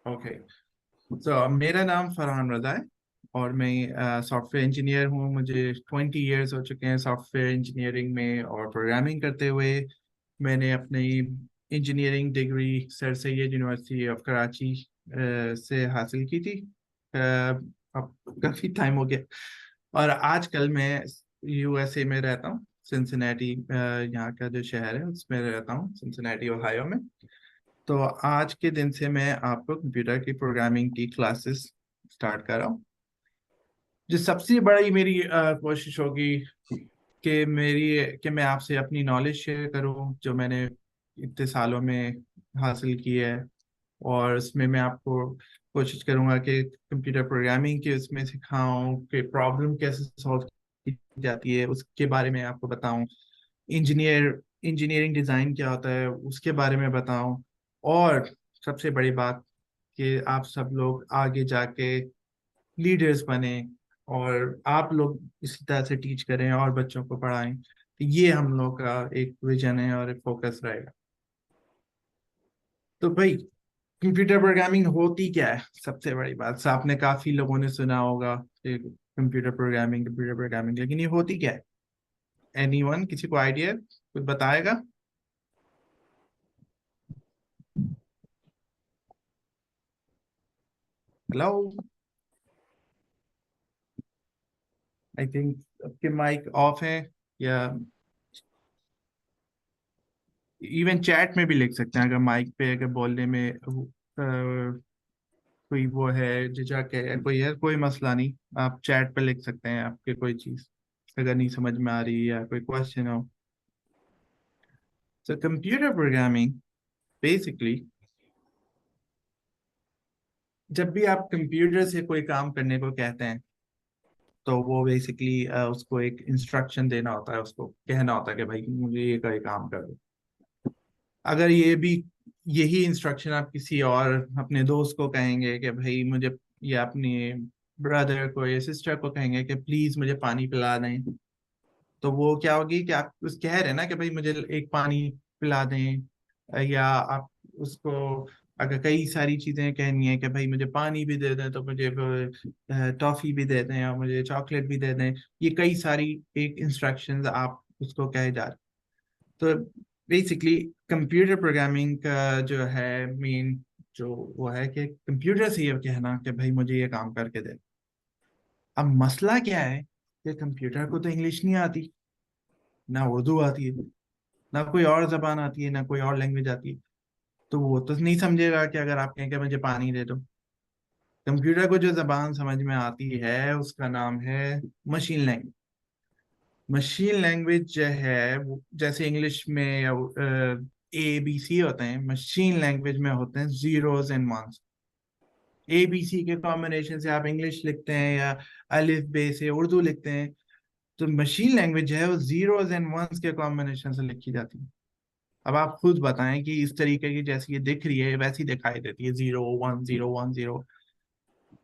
Okay. तो मेरा नाम फरहान रज़ा है और मैं सॉफ्टवेयर इंजीनियर हूँ। मुझे 20 इयर्स हो चुके हैं सॉफ्टवेयर इंजीनियरिंग में और प्रोग्रामिंग करते हुए। मैंने अपनी engineering degree sir Syed university of Karachi से हासिल की थी। अब काफ़ी टाइम हो गया और आजकल मैं यूएसए में रहता हूँ। सिंसिनेटी यहाँ का जो शहर है उसमें रहता हूँ, सिंसिनेटी ओहायो में। तो आज के दिन से मैं आपको कंप्यूटर की प्रोग्रामिंग की क्लासेस स्टार्ट कर रहा हूँ। जो सबसे बड़ी मेरी कोशिश होगी कि मैं आपसे अपनी नॉलेज शेयर करूँ जो मैंने इतने सालों में हासिल की है। और उसमें मैं आपको कोशिश करूंगा कि कंप्यूटर प्रोग्रामिंग के उसमें सिखाऊं कि प्रॉब्लम कैसे सॉल्व की जाती है उसके बारे में आपको बताऊं। इंजीनियरिंग डिज़ाइन क्या होता है उसके बारे में बताऊं। और सबसे बड़ी बात कि आप सब लोग आगे जाके लीडर्स बने और आप लोग इसी तरह से टीच करें और बच्चों को पढ़ाएं। तो ये हम लोग का एक विजन है और एक फोकस रहेगा। तो भाई, कंप्यूटर प्रोग्रामिंग होती क्या है? सबसे बड़ी बात, आपने काफी लोगों ने सुना होगा कि कंप्यूटर प्रोग्रामिंग, लेकिन ये होती क्या है? एनीवन, किसी को आइडिया कुछ बताएगा? हेलो। आई थिंक आपके माइक ऑफ है, या इवन चैट में भी लिख सकते हैं। अगर माइक पे अगर बोलने में कोई वो है झिझक है, कोई है, कोई मसला नहीं। आप चैट पे लिख सकते हैं आपके कोई चीज अगर नहीं समझ में आ रही है या कोई क्वेश्चन हो। So computer programming basically, जब भी आप कंप्यूटर से कोई काम करने को कहते हैं तो वो बेसिकली उसको एक इंस्ट्रक्शन देना होता है, उसको कहना होता है कि भाई मुझे ये कोई काम कर दो। अगर यही इंस्ट्रक्शन आप किसी और अपने दोस्त को कहेंगे कि भाई मुझे, या अपने ब्रदर को या सिस्टर को कहेंगे कि प्लीज मुझे पानी पिला दें, तो वो क्या होगी कि आप उस कह रहे हैं ना कि भाई मुझे एक पानी पिला दें। या आप उसको अगर कई सारी चीजें कहनी है कि भाई मुझे पानी भी दे दें, तो मुझे टॉफी भी दे दें और मुझे चॉकलेट भी दे दें। ये कई सारी एक इंस्ट्रक्शंस आप उसको कहे जा रहे। तो बेसिकली कंप्यूटर प्रोग्रामिंग का जो है मेन, जो वो है कि कंप्यूटर से ये कहना कि भाई मुझे ये काम करके दे। अब मसला क्या है कि कंप्यूटर को तो इंग्लिश नहीं आती, ना उर्दू आती है, ना कोई और जबान आती है, ना कोई और लैंग्वेज आती है। तो वो तो नहीं समझेगा कि अगर आप कहें कि मुझे पानी दे दो। कंप्यूटर को जो जबान समझ में आती है उसका नाम है मशीन लैंग्वेज। मशीन लैंग्वेज जो है जैसे इंग्लिश में ABC होते हैं, मशीन लैंग्वेज में होते हैं जीरोस एंड वंस। ABC के कॉम्बिनेशन से आप इंग्लिश लिखते हैं या अलिफ बे से उर्दू लिखते हैं। तो मशीन लैंग्वेज जो है वो जीरोस एंड वंस के कॉम्बिनेशन से लिखी जाती है। अब आप खुद बताएं कि इस तरीके की जैसी ये दिख रही है वैसी दिखाई देती है, 0 1 0 1 0।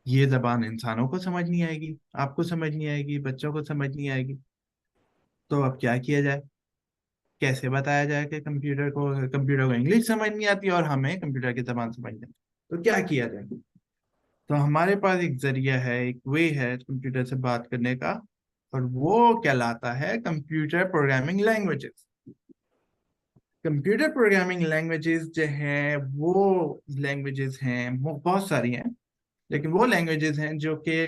ये जबान इंसानों को समझ नहीं आएगी, आपको समझ नहीं आएगी, बच्चों को समझ नहीं आएगी। तो अब क्या किया जाए? कैसे बताया जाए कि कंप्यूटर को इंग्लिश समझ नहीं आती और हमें कंप्यूटर की जबान समझ नहीं आती? तो क्या किया जाए? तो हमारे पास एक जरिया है, एक वे है कंप्यूटर से बात करने का, और वो कहलाता है computer programming languages. Computer programming languages जो हैं वो लैंग्वेजेस हैं, वो बहुत सारी हैं, लेकिन वो लैंग्वेजेस हैं जो कि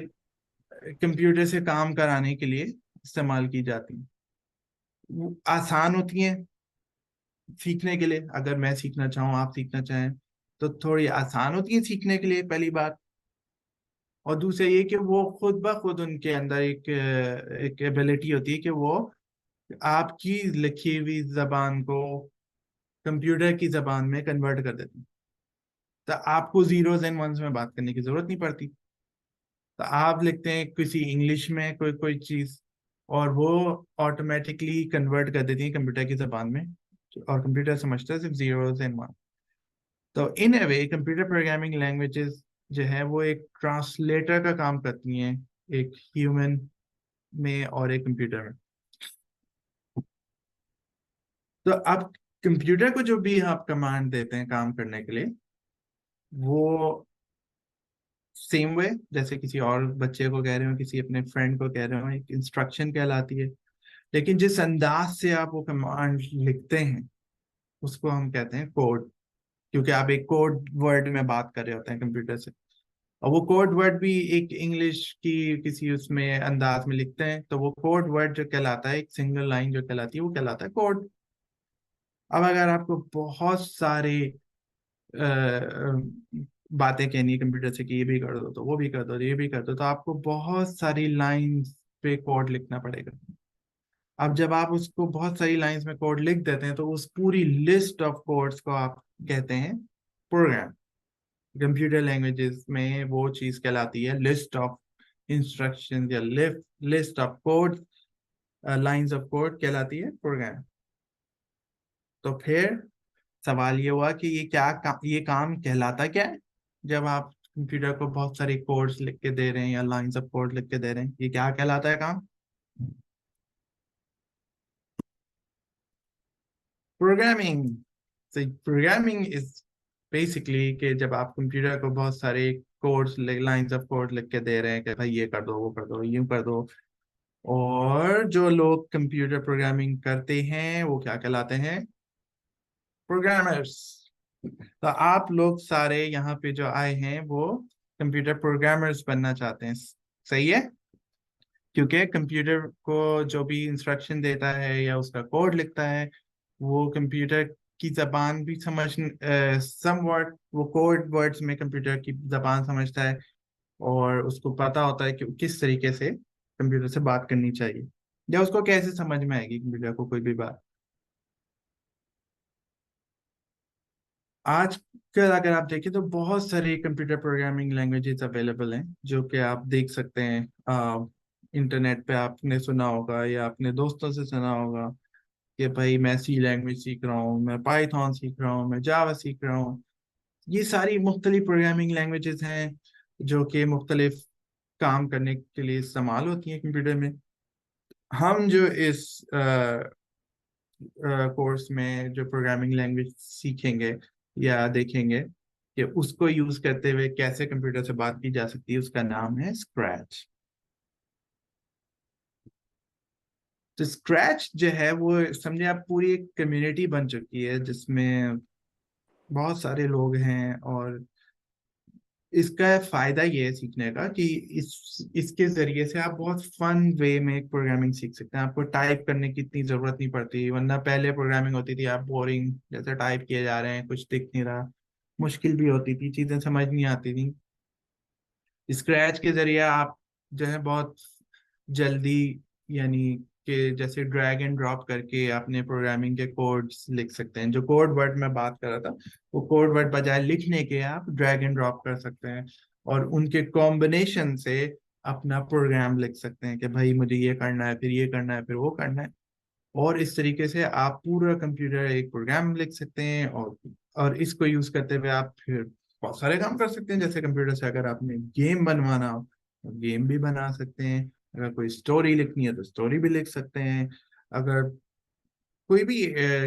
कंप्यूटर से काम कराने के लिए इस्तेमाल की जाती हैं। वो आसान होती हैं सीखने के लिए। अगर मैं सीखना चाहूँ, आप सीखना चाहें, तो थोड़ी आसान होती है सीखने के लिए, पहली बात। और दूसरा ये कि वो खुद ब खुद उनके अंदर एक एबिलिटी होती है कि वो आपकी लिखी हुई जबान को कंप्यूटर की जबान में कन्वर्ट कर देते हैं। तो आपको जीरोस एंड वंस में बात करने की जरूरत नहीं पड़ती। तो आप लिखते हैं किसी इंग्लिश में कोई कोई चीज, और वो ऑटोमेटिकली कन्वर्ट कर देती है कंप्यूटर की जबान में, और कंप्यूटर समझता है सिर्फ जीरोस एंड वन। तो इन अ वे कंप्यूटर प्रोग्रामिंग लैंग्वेजेस जो है वो एक ट्रांसलेटर का काम करती हैं, एक ह्यूमन में और एक कंप्यूटर में। तो अब कंप्यूटर को जो भी आप कमांड देते हैं काम करने के लिए, वो सेम वे जैसे किसी और बच्चे को कह रहे हो, किसी अपने फ्रेंड को कह रहे हो, एक इंस्ट्रक्शन कहलाती है। लेकिन जिस अंदाज से आप वो कमांड लिखते हैं उसको हम कहते हैं कोड, क्योंकि आप एक कोड वर्ड में बात कर रहे होते हैं कंप्यूटर से। और वो कोड वर्ड भी एक इंग्लिश की किसी उसमें अंदाज में लिखते हैं, तो वो कोड वर्ड जो कहलाता है, एक सिंगल लाइन जो कहलाती है, वो कहलाता है कोड। अब अगर आपको बहुत सारे बातें कहनी है कंप्यूटर से कि ये भी कर दो तो वो भी कर दो, ये भी कर दो, तो आपको बहुत सारी लाइंस पे कोड लिखना पड़ेगा। अब जब आप उसको बहुत सारी लाइंस में कोड लिख देते हैं तो उस पूरी लिस्ट ऑफ कोड्स को आप कहते हैं प्रोग्राम। कंप्यूटर लैंग्वेजेस में वो चीज कहलाती है लिस्ट ऑफ इंस्ट्रक्शन या list of code, lines of code कहलाती है प्रोग्राम। तो फिर सवाल ये हुआ कि ये काम कहलाता क्या है। जब आप कंप्यूटर को बहुत सारे कोड्स लिख के दे रहे हैं या लाइंस ऑफ कोड लिख के दे रहे हैं, ये क्या कहलाता है काम? प्रोग्रामिंग। तो प्रोग्रामिंग इज बेसिकली कि जब आप कंप्यूटर को बहुत सारे कोड्स, लाइंस ऑफ कोड लिख के दे रहे हैं कि भाई ये कर दो, वो कर दो, यूं कर दो। और जो लोग कंप्यूटर प्रोग्रामिंग करते हैं वो क्या कहलाते हैं? प्रोग्रामर्स। तो आप लोग सारे यहाँ पे जो आए हैं वो कंप्यूटर प्रोग्रामर्स बनना चाहते हैं, सही है? क्योंकि कंप्यूटर को जो भी इंस्ट्रक्शन देता है या उसका कोड लिखता है, वो कंप्यूटर की जबान भी समझ, सम वर्ड वो कोड वर्ड्स में कंप्यूटर की जबान समझता है। और उसको पता होता है कि किस तरीके से कंप्यूटर से बात करनी चाहिए, या उसको कैसे समझ में आएगी कंप्यूटर को कोई भी बात। आजकल अगर आप देखें तो बहुत सारे कंप्यूटर प्रोग्रामिंग लैंग्वेजेस अवेलेबल हैं, जो कि आप देख सकते हैं। इंटरनेट पे आपने सुना होगा या अपने दोस्तों से सुना होगा कि भाई मैं सी लैंग्वेज सीख रहा हूँ, मैं पाइथन सीख रहा हूँ, मैं जावा सीख रहा हूँ। ये सारी मुख्तलिफ प्रोग्रामिंग लैंग्वेजेस हैं जो कि मुख्तलिफ काम करने के लिए इस्तेमाल होती हैं कंप्यूटर में। हम जो इस कोर्स में जो प्रोग्रामिंग लैंग्वेज सीखेंगे या देखेंगे कि उसको यूज करते हुए कैसे कंप्यूटर से बात की जा सकती है, उसका नाम है स्क्रैच। तो स्क्रैच जो है वो समझे आप पूरी एक कम्युनिटी बन चुकी है जिसमें बहुत सारे लोग हैं। और इसका फायदा ये है सीखने का कि इसके जरिए से आप बहुत फन वे में प्रोग्रामिंग सीख सकते हैं। आपको टाइप करने की इतनी जरूरत नहीं पड़ती, वरना पहले प्रोग्रामिंग होती थी आप बोरिंग, जैसे टाइप किए जा रहे हैं कुछ दिख नहीं रहा, मुश्किल भी होती थी, चीजें समझ नहीं आती थी। स्क्रैच के जरिए आप जो है बहुत जल्दी, यानी कि जैसे ड्रैग एंड ड्रॉप करके अपने प्रोग्रामिंग के कोड्स लिख सकते हैं। जो कोड वर्ड मैं बात कर रहा था, वो कोड वर्ड बजाय लिखने के आप ड्रैग एंड ड्रॉप कर सकते हैं और उनके कॉम्बिनेशन से अपना प्रोग्राम लिख सकते हैं कि भाई मुझे ये करना है, फिर ये करना है, फिर वो करना है। और इस तरीके से आप पूरा कंप्यूटर एक प्रोग्राम लिख सकते हैं। और इसको यूज करते हुए आप फिर बहुत सारे काम कर सकते हैं। जैसे कंप्यूटर से अगर आपने गेम बनवाना हो तो गेम भी बना सकते हैं, अगर कोई स्टोरी लिखनी है तो स्टोरी भी लिख सकते हैं। अगर कोई भी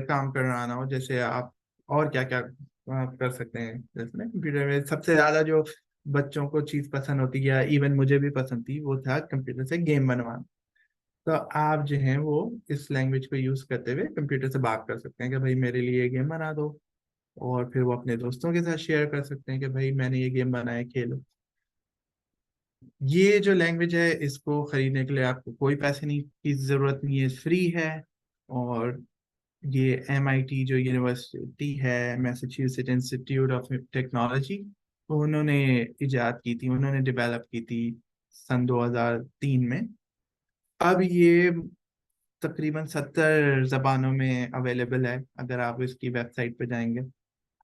काम करना ना हो, जैसे आप और क्या क्या कर सकते हैं। जैसे ना कंप्यूटर में सबसे ज्यादा जो बच्चों को चीज पसंद होती है, या इवन मुझे भी पसंद थी, वो था कंप्यूटर से गेम बनवाना। तो आप जो है वो इस लैंग्वेज को यूज करते हुए कंप्यूटर से बात कर सकते हैं कि भाई मेरे लिए ये गेम बना दो। और फिर वो अपने दोस्तों के साथ शेयर कर सकते हैं कि भाई मैंने ये गेम बनाया, खेलो। ये जो लैंग्वेज है इसको खरीदने के लिए आपको कोई पैसे नहीं की जरूरत नहीं है, फ्री है। और ये MIT जो यूनिवर्सिटी है, मैसाचुसेट्स इंस्टीट्यूट ऑफ टेक्नोलॉजी, उन्होंने इजाद की थी, उन्होंने डेवलप की थी सन 2003 में। अब ये तकरीबन 70 जबानों में अवेलेबल है, अगर आप इसकी वेबसाइट पे जाएंगे।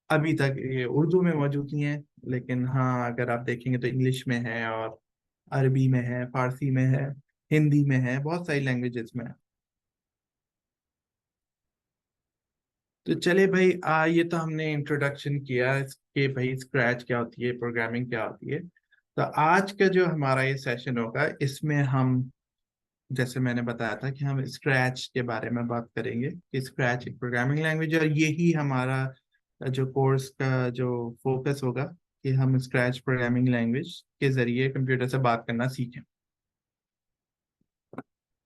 अभी तक ये उर्दू में मौजूद नहीं है, लेकिन हाँ अगर आप देखेंगे तो इंग्लिश में है, और अरबी में है, फारसी में है, हिंदी में है, बहुत सारी लैंग्वेजेस में है। तो चलिए भाई, ये तो हमने इंट्रोडक्शन किया कि भाई स्क्रैच क्या होती है, प्रोग्रामिंग क्या होती है। तो आज का जो हमारा ये सेशन होगा इसमें हम, जैसे मैंने बताया था कि हम स्क्रैच के बारे में बात करेंगे कि स्क्रैच एक प्रोग्रामिंग लैंग्वेज है, और यही हमारा जो कोर्स का जो फोकस होगा। कि हम स्क्रैच प्रोग्रामिंग लैंग्वेज के जरिए कंप्यूटर से बात करना सीखें।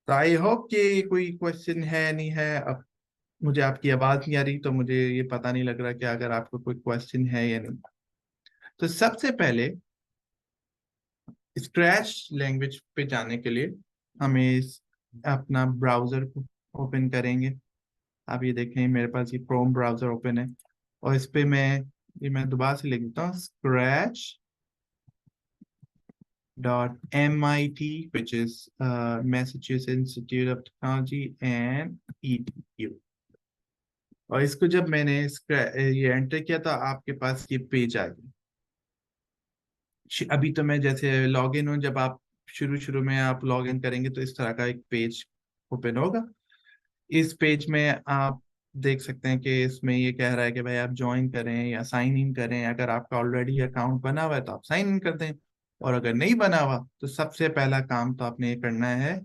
तो आई होप कि कोई क्वेश्चन है नहीं है। अब मुझे आपकी आवाज नहीं आ रही तो मुझे ये पता नहीं लग रहा कि अगर आपको कोई क्वेश्चन है या नहीं। तो सबसे पहले स्क्रैच लैंग्वेज पे जाने के लिए हमें अपना ब्राउजर को ओपन करेंगे। आप ये देखें मेरे पास ये क्रोम ब्राउजर ओपन है, और इस पे मैं दोबारा से लिख देता हूँ scratch.mit which is Massachusetts Institute of Technology and EDU। और इसको जब मैंने ये एंटर किया तो आपके पास ये पेज आ गया। अभी तो मैं जैसे लॉग इन हूँ, जब आप शुरू शुरू में आप लॉग इन करेंगे तो इस तरह का एक पेज ओपन होगा। इस पेज में आप देख सकते हैं कि इसमें ये कह रहा है कि भाई आप ज्वाइन करें या साइन इन करें। अगर आपका ऑलरेडी अकाउंट बना हुआ है तो आप साइन इन कर दें, और अगर नहीं बना हुआ तो सबसे पहला काम तो आपने ये करना है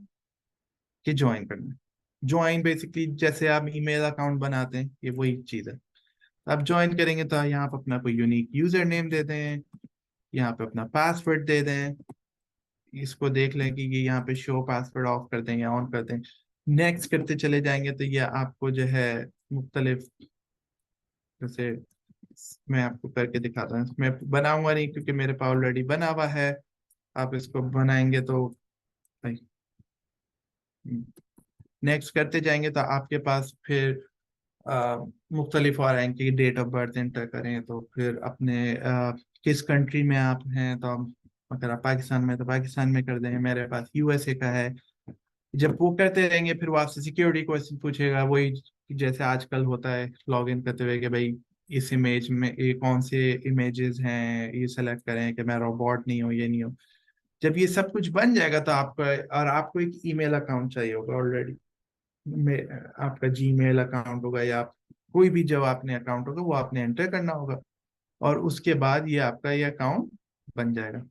कि ज्वाइन करना है। ज्वाइन बेसिकली जैसे आप ईमेल अकाउंट बनाते हैं, ये वही चीज़ है। आप ज्वाइन करेंगे तो यहाँ पे अपना कोई यूनिक यूजर नेम दे दें, यहाँ पे अपना पासवर्ड दे दें। इसको देख लें कि ये यहाँ पे शो पासवर्ड ऑफ कर दें या ऑन कर दें। नेक्स्ट करते चले जाएंगे तो ये आपको जो है मुख्तलिफ, जैसे मैं आपको करके दिखाता हूँ। मैं बनाऊंगा नहीं क्योंकि मेरे पास ऑलरेडी बना हुआ है। आप इसको बनाएंगे तो नेक्स्ट करते जाएंगे तो आपके पास फिर मुख्तलिफ और आएंगे कि डेट ऑफ बर्थ एंटर करें, तो फिर अपने किस कंट्री में आप हैं। तो हम, अगर आप पाकिस्तान में तो पाकिस्तान में कर देंगे। मेरे पास यूएसए का है। जब वो करते रहेंगे फिर वो आपसे सिक्योरिटी क्वेश्चन पूछेगा, वही जैसे आजकल होता है लॉग इन करते हुए कि भाई इस इमेज में ये कौन से इमेजेस हैं, ये सेलेक्ट करें कि मैं रोबोट नहीं हूँ, ये नहीं हूँ। जब ये सब कुछ बन जाएगा तो आपका, और आपको एक ईमेल अकाउंट चाहिए होगा ऑलरेडी में, आपका जीमेल अकाउंट होगा या कोई भी जो आपने अकाउंट होगा वो आपने एंटर करना होगा, और उसके बाद ये आपका ये अकाउंट बन जाएगा।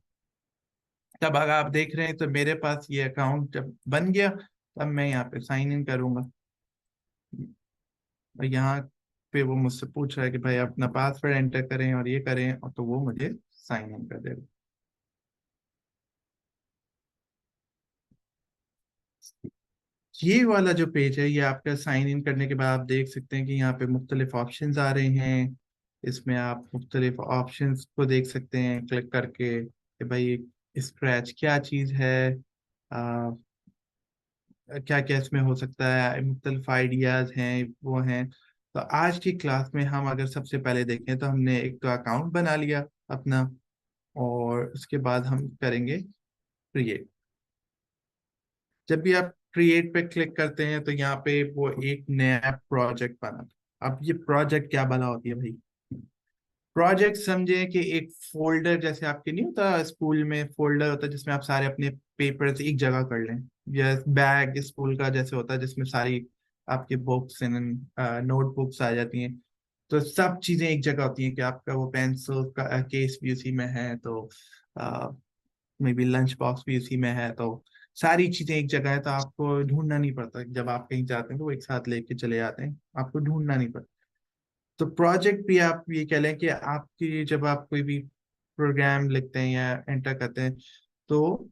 तब अगर आप देख रहे हैं तो मेरे पास ये अकाउंट जब बन गया तब मैं यहाँ पे साइन इन करूंगा। और यहाँ पे वो मुझसे पूछ रहा है कि भाई अपना पासवर्ड एंटर करें और ये करें, और तो वो मुझे साइन इन कर देगा। ये वाला जो पेज है ये आपका साइन इन करने के बाद आप देख सकते हैं कि यहाँ पे मुख्तलिफ ऑप्शंस आ रहे हैं। इसमें आप मुख्तलिफ ऑप्शंस को देख सकते हैं क्लिक करके कि भाई स्क्रैच क्या चीज़ है, क्या क्या इसमें हो सकता है, मुख्तलिफ आइडियाज हैं वो हैं। तो आज की क्लास में हम अगर सबसे पहले देखें तो हमने एक तो अकाउंट बना लिया अपना, और उसके बाद हम करेंगे क्रिएट। जब भी आप क्रिएट पे क्लिक करते हैं तो यहाँ पे वो एक नया प्रोजेक्ट बना। अब ये प्रोजेक्ट क्या बना होती है भाई? प्रोजेक्ट समझे कि एक फोल्डर, जैसे आपके नहीं होता स्कूल में फोल्डर होता है जिसमें आप सारे अपने पेपर्स एक जगह कर लें, या बैग स्कूल का जैसे होता है जिसमें सारी आपकी बुक्स एंड नोटबुक्स आ जाती हैं। तो सब चीजें एक जगह होती हैं कि आपका वो पेंसिल का केस भी उसी में है, तो मे बी लंच बॉक्स भी उसी में है। तो सारी चीजें एक जगह है तो आपको ढूंढना नहीं पड़ता। जब आप कहीं जाते हैं तो वो एक साथ लेके चले जाते हैं, आपको ढूंढना नहीं पड़ता। तो प्रोजेक्ट भी आप ये कह लें कि आपकी जब आप कोई भी प्रोग्राम लिखते हैं या एंटर करते हैं तो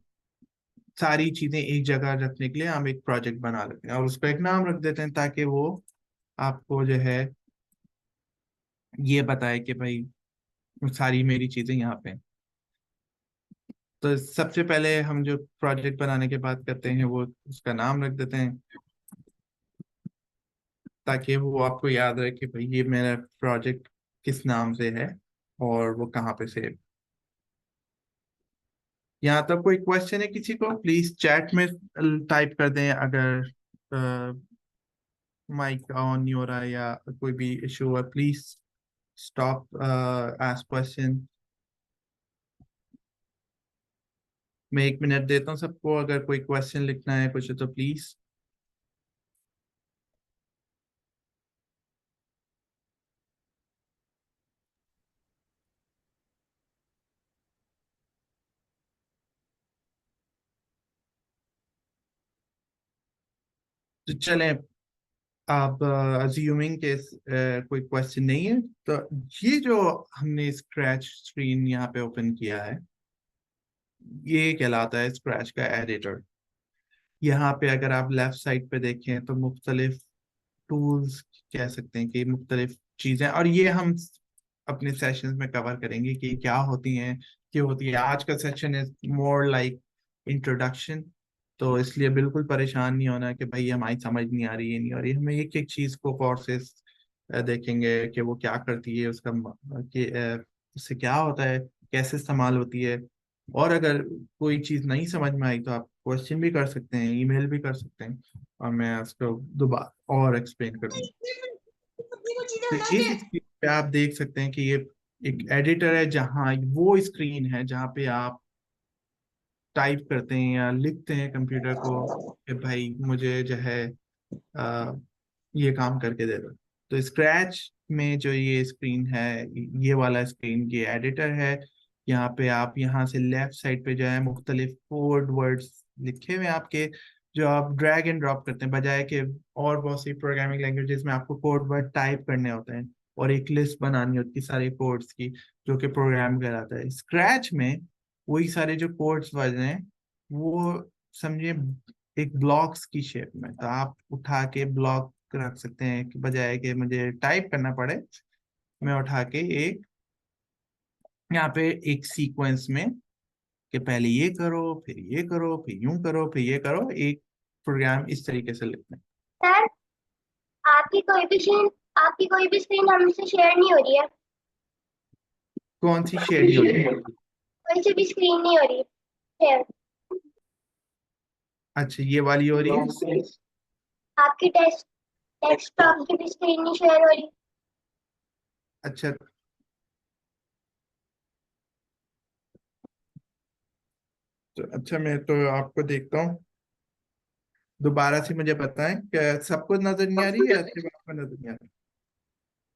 सारी चीजें एक जगह रखने के लिए हम एक प्रोजेक्ट बना लेते हैं और उसको एक नाम रख देते हैं, ताकि वो आपको जो है ये बताए कि भाई सारी मेरी चीजें यहाँ पे हैं। तो सबसे पहले हम जो प्रोजेक्ट बनाने की बात करते हैं वो उसका नाम रख देते हैं, ताकि वो आपको याद रहे कि भाई ये मेरा प्रोजेक्ट किस नाम से है और वो कहाँ पे सेव। यहाँ तक कोई क्वेश्चन है किसी को, प्लीज चैट में टाइप कर दें। अगर माइक ऑन नहीं हो रहा है या कोई भी इशू है, प्लीज स्टॉप आस्क क्वेश्चन। मैं 1 मिनट देता हूँ सबको, अगर कोई क्वेश्चन लिखना है कुछ है तो प्लीज। तो चलें, आप अज्यूमिंग के कोई क्वेश्चन नहीं है तो ये जो हमने स्क्रैच स्क्रीन यहाँ पे ओपन किया है, ये कहलाता है स्क्रैच का एडिटर। यहाँ पे अगर आप लेफ्ट साइड पे देखें तो मुख्तलिफ टूल्स कह सकते हैं कि मुख्तलिफ चीजें, और ये हम अपने सेशंस में कवर करेंगे कि क्या होती हैं, क्यों होती है। आज का session is more like introduction, तो इसलिए बिल्कुल परेशान नहीं होना कि भाई हमारी समझ नहीं आ रही है, नहीं आ रही। हमें एक एक चीज को कोर्सेस देखेंगे कि वो क्या करती है, उसका कि उससे क्या होता है, कैसे इस्तेमाल होती है। और अगर कोई चीज नहीं समझ में आई तो आप क्वेश्चन भी कर सकते हैं, ईमेल भी कर सकते हैं, और मैं उसको दोबारा और एक्सप्लेन करूंगा। तो इस स्क्रीन पे आप देख सकते हैं कि ये एक एडिटर है, जहाँ वो स्क्रीन है जहाँ पे आप टाइप करते हैं या लिखते हैं कंप्यूटर को कि भाई मुझे जो है अ, ये काम करके दे दो। तो स्क्रैच में जो ये स्क्रीन है, ये वाला स्क्रीन ये एडिटर है। यहाँ पे आप यहाँ से लेफ्ट साइड पे जो है मुख्तलिफ कोड वर्ड्स लिखे हुए हैं आपके, जो आप ड्रैग एंड ड्रॉप करते हैं, बजाय कि और बहुत सी प्रोग्रामिंग लैंग्वेजेस में आपको कोड वर्ड टाइप करने होते हैं और एक लिस्ट बनानी होती है सारे कोड्स की, जो कि प्रोग्राम कहलाता है। स्क्रैच में वही सारे जो कोड्स वर्ड हैं वो समझिए एक ब्लॉक्स की शेप में, तो आप उठा के ब्लॉक रख सकते हैं कि बजाय कि मुझे टाइप करना पड़े, मैं उठा के एक यहाँ पे एक सीक्वेंस में कि पहले ये करो फिर ये करो फिर यूं करो फिर ये करो, एक प्रोग्राम इस तरीके से लिखते हैं। सर, आपकी कोई भी स्क्रीन हमसे शेयर नहीं हो रही है। कौन सी शेयर नहीं हो रही? कोई सी भी स्क्रीन नहीं हो रही शेयर। अच्छा, ये वाली हो रही है। आपकी डेस्कटॉप की भी स्क्रीन नहीं शेयर हो रही। अच्छा, तो अच्छा मैं तो आपको देखता हूँ, दोबारा से मुझे बताएं क्या सबको नजर नहीं आ रही है या सिर्फ आपको नजर नहीं आ रही?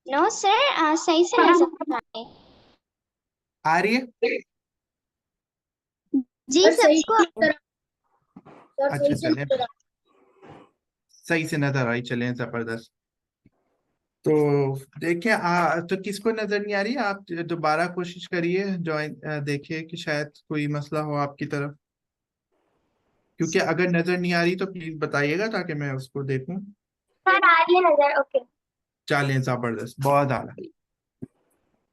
नो सर, सही से नजर आ रही है। आ रही है। जी सबको सर, अच्छा सही से चलें, नजर आ सही से नजर आई, चलें जबरदस्त। तो देखें तो किसको नजर नहीं आ रही है, आप दोबारा कोशिश करिए, ज्वाइन देखिए कि शायद कोई मसला हो आपकी तरफ, क्योंकि अगर नजर नहीं आ रही तो प्लीज बताइएगा ताकि मैं उसको देखूं। सर, आ रही है नजर। ओके। चलें जबरदस्त, बहुत आला।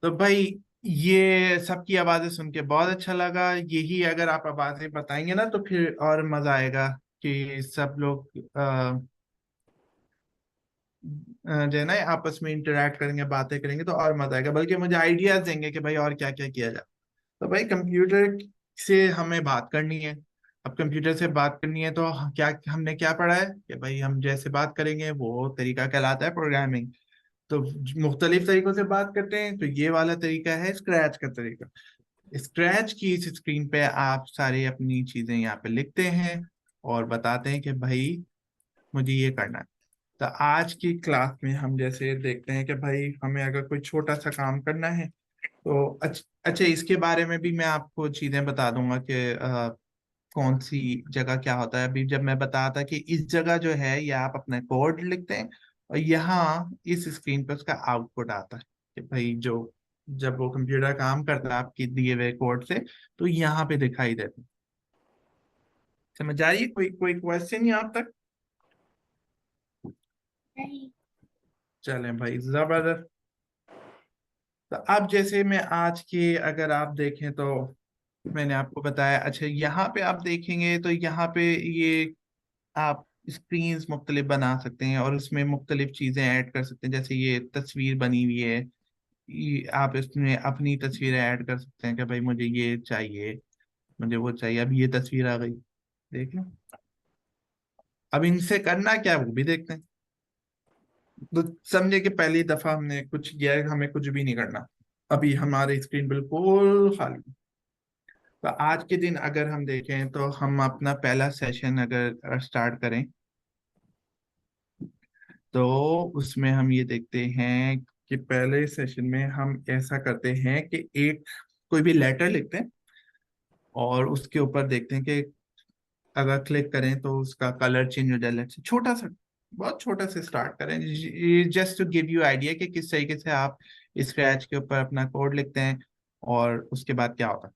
तो भाई ये सबकी आवाजें सुन के बहुत अच्छा लगा। यही अगर आप आवाजें बताएंगे ना तो फिर और मजा आएगा कि सब लोग जो है ना आपस में इंटरेक्ट करेंगे, बातें करेंगे तो और मजा आएगा, बल्कि मुझे आइडियाज देंगे कि भाई और क्या क्या किया जाए। तो भाई कंप्यूटर से हमें बात करनी है। अब कंप्यूटर से बात करनी है तो क्या हमने क्या पढ़ा है कि भाई हम जैसे बात करेंगे वो तरीका कहलाता है प्रोग्रामिंग। तो मुख्तलिफ तरीकों से बात करते हैं, तो ये वाला तरीका है स्क्रैच का तरीका। स्क्रैच की इस स्क्रीन पे आप सारे अपनी चीजें यहाँ पे लिखते हैं और बताते हैं कि भाई मुझे ये करना है। तो आज की क्लास में हम जैसे देखते हैं कि भाई हमें अगर कोई छोटा सा काम करना है तो अच्छा इसके बारे में भी मैं आपको चीजें बता दूंगा कि कौन सी जगह क्या होता है। अभी जब मैं बताया था कि इस जगह जो है ये आप अपना कोड लिखते हैं और यहाँ इस स्क्रीन पे उसका आउटपुट आता है कि भाई जो जब वो कंप्यूटर काम करता है आपके दिए हुए कोड से, तो यहाँ पे दिखाई देता है। समझ आइए, कोई कोई क्वेश्चन यहाँ तक? रही। चलें भाई जबरदस्त। तो अब जैसे मैं आज के अगर आप देखें तो मैंने आपको बताया, अच्छा यहाँ पे आप देखेंगे तो यहाँ पे ये आप स्क्रीन्स मुख्तलिफ बना सकते हैं और उसमें मुख्तलिफ चीज़ें ऐड कर सकते हैं। जैसे ये तस्वीर बनी हुई है, ये आप इसमें अपनी तस्वीरें ऐड कर सकते हैं कि भाई मुझे ये चाहिए, मुझे वो चाहिए। अब ये तस्वीर आ गई, देख लो। अब इनसे करना क्या है वो भी देखते हैं। तो समझे कि पहली दफा हमने कुछ किया है, हमें कुछ भी नहीं करना। अभी हमारी स्क्रीन बिल्कुल खाली। तो आज के दिन अगर हम देखें तो हम अपना पहला सेशन अगर स्टार्ट करें तो उसमें हम ये देखते हैं कि पहले सेशन में हम ऐसा करते हैं कि एक कोई भी लेटर लिखते हैं और उसके ऊपर देखते हैं कि अगर क्लिक करें तो उसका कलर चेंज हो जाए, लेट्स से छोटा सा बहुत छोटा से स्टार्ट करें, just to give you idea कि किस तरीके से आप स्क्रैच के ऊपर अपना कोड लिखते हैं और उसके बाद क्या होता है।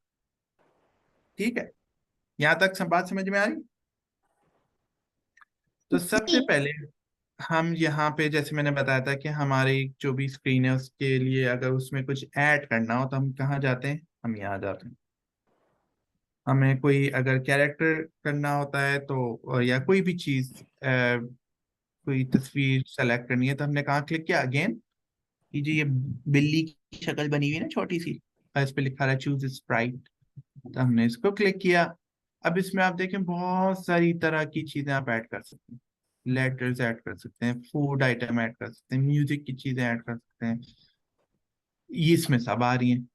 ठीक है, यहाँ तक सब बात समझ में आ रही। तो सबसे जी। पहले हम यहाँ पे जैसे मैंने बताया था कि हमारी जो भी स्क्रीन है उसके लिए अगर उसमें कुछ ऐड करना हो तो हम कहाँ जाते हैं, हम यहाँ जाते हैं। हमें कोई अगर कैरेक्टर करना होता है तो या कोई भी चीज कोई तस्वीर सेलेक्ट करनी है तो हमने कहाँ क्लिक किया अगेन। ये जो ये बिल्ली की शक्ल बनी हुई है ना छोटी सी, और इस पे लिखा रहा है चूज स्प्राइट, तो हमने इसको क्लिक किया। अब इसमें आप देखें बहुत सारी तरह की चीजें आप ऐड कर सकते हैं। लेटर्स ऐड कर सकते हैं, फूड आइटम ऐड कर सकते हैं, म्यूजिक की चीजें ऐड कर सकते हैं, ये इसमें सब आ रही हैं।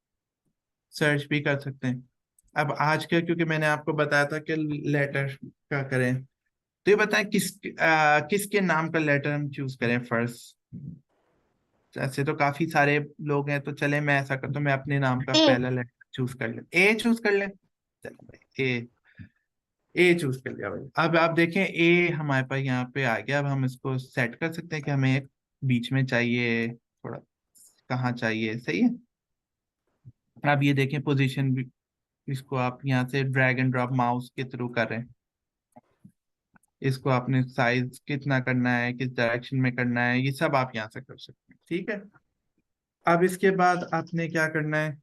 सर्च भी कर सकते हैं। अब आज का क्योंकि मैंने आपको बताया था कि लेटर का करें, तो ये बताएं किसके नाम का लेटर हम चूज करें फर्स्ट। ऐसे तो काफी सारे लोग हैं, तो चले मैं ऐसा करता हूँ, मैं अपने नाम का ए। पहला लेटर चूज कर ले, ए चूज कर ले। चलो भाई ए, ए चूज कर लिया भाई। अब आप देखें ए हमारे पास यहाँ पे आ गया। अब हम इसको सेट कर सकते हैं कि हमें एक बीच में चाहिए, थोड़ा कहाँ चाहिए, सही है। अब ये देखें पोजीशन भी, इसको आप यहाँ से ड्रैग एंड ड्रॉप माउस के थ्रू कर रहे हैं। इसको आपने साइज कितना करना है, किस डायरेक्शन में करना है, ये सब आप यहाँ से कर सकते हैं। ठीक है, अब इसके बाद आपने क्या करना है,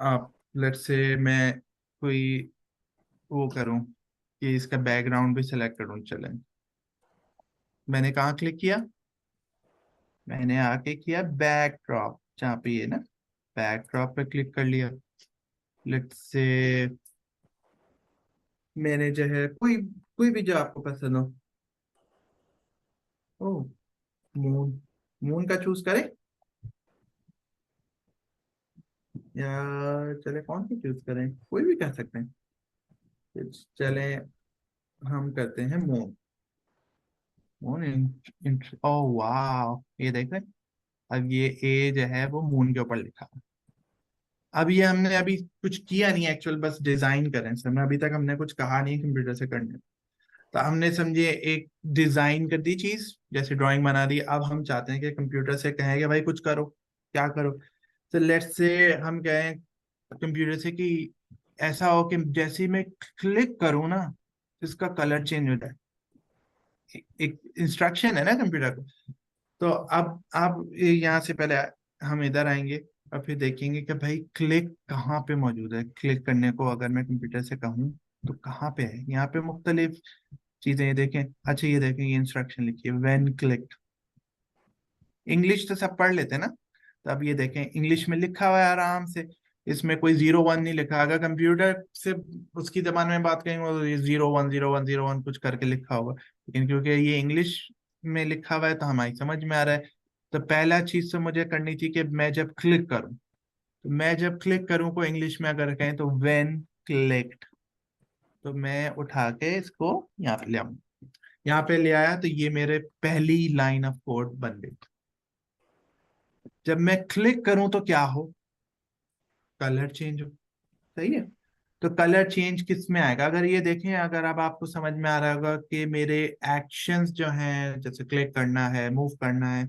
आप लेट्स से मैं कोई वो करूं कि इसका बैकग्राउंड भी सिलेक्ट करूं, चलें। मैंने कहाँ क्लिक किया, मैंने आके किया बैकड्रॉप, जहाँ पे ये ना बैकड्रॉप पे क्लिक कर लिया। लेट्स से मैंने जो है कोई कोई भी जो आपको पसंद हो। ओ, मून, मून का चूज करें या चले कौन सी चूज करें, कोई भी कर सकते हैं। चले हम करते हैं मून। मून ओ वाह, ये देख रहे हैं। अब ये ए जो है वो मून के ऊपर लिखा है। अब ये हमने अभी कुछ किया नहीं एक्चुअल, बस डिजाइन करें सर, अभी तक हमने कुछ कहा नहीं कंप्यूटर से करने। तो हमने समझिए एक डिजाइन कर दी चीज, जैसे ड्राइंग बना दी। अब हम चाहते हैं कि कंप्यूटर से कहें कि भाई कुछ करो, क्या करो। तो लेट्स से हम कहें कंप्यूटर से कि ऐसा हो कि जैसे ही मैं क्लिक करूँ ना, इसका कलर चेंज हो जाए। एक इंस्ट्रक्शन है ना कंप्यूटर को। तो अब यहाँ से पहले हम इधर आएंगे और फिर देखेंगे कि भाई क्लिक कहाँ पे मौजूद है। क्लिक करने को अगर मैं कंप्यूटर से कहूँ तो कहाँ पे है, यहाँ पे मुख्तलिफ चीजें ये देखें। अच्छा ये देखें, ये इंस्ट्रक्शन लिखी है व्हेन क्लिक। इंग्लिश तो सब पढ़ लेते हैं ना, तो अब ये देखें इंग्लिश में लिखा हुआ है आराम से। इसमें कोई 01 नहीं लिखा। अगर कंप्यूटर से उसकी जबान में बात करेंगे तो ये 01 01 01 कुछ करके लिखा होगा, लेकिन क्योंकि ये इंग्लिश में लिखा हुआ है तो हमारी समझ में आ रहा है। तो पहला चीज तो मुझे करनी थी कि मैं जब क्लिक करूं, तो मैं जब क्लिक करूं को इंग्लिश में अगर कहें तो व्हेन क्लिक्ड, तो मैं उठा के इसको यहाँ पे ले आऊं। यहाँ पे ले आया तो ये मेरे पहली लाइन ऑफ कोड बन गई। जब मैं क्लिक करूं तो क्या हो, कलर चेंज हो, सही है। तो कलर चेंज किस में आएगा, अगर ये देखें, अगर अब आपको समझ में आ रहा होगा कि मेरे एक्शंस जो हैं, जैसे क्लिक करना है, मूव करना है,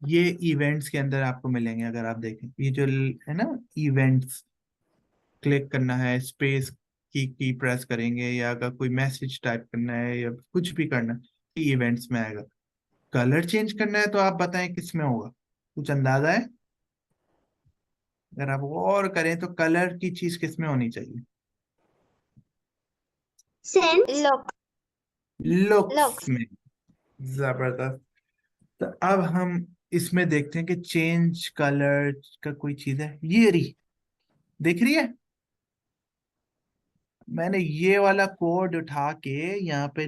ये इवेंट्स के अंदर आपको मिलेंगे। अगर आप देखें ये जो है ना इवेंट्स, क्लिक करना है, स्पेस की प्रेस करेंगे, या अगर कोई मैसेज टाइप करना है या कुछ भी करना है, इवेंट्स में आएगा। कलर चेंज करना है तो आप बताएं किस में होगा, कुछ अंदाजा है। अगर आप और करें तो कलर की चीज किस में होनी चाहिए, सेंस। लुक। Looks looks. में। जबरदस्त। तो अब हम इसमें देखते हैं कि चेंज कलर का कोई चीज है, ये रही, देख रही है। मैंने ये वाला कोड उठा के यहाँ पे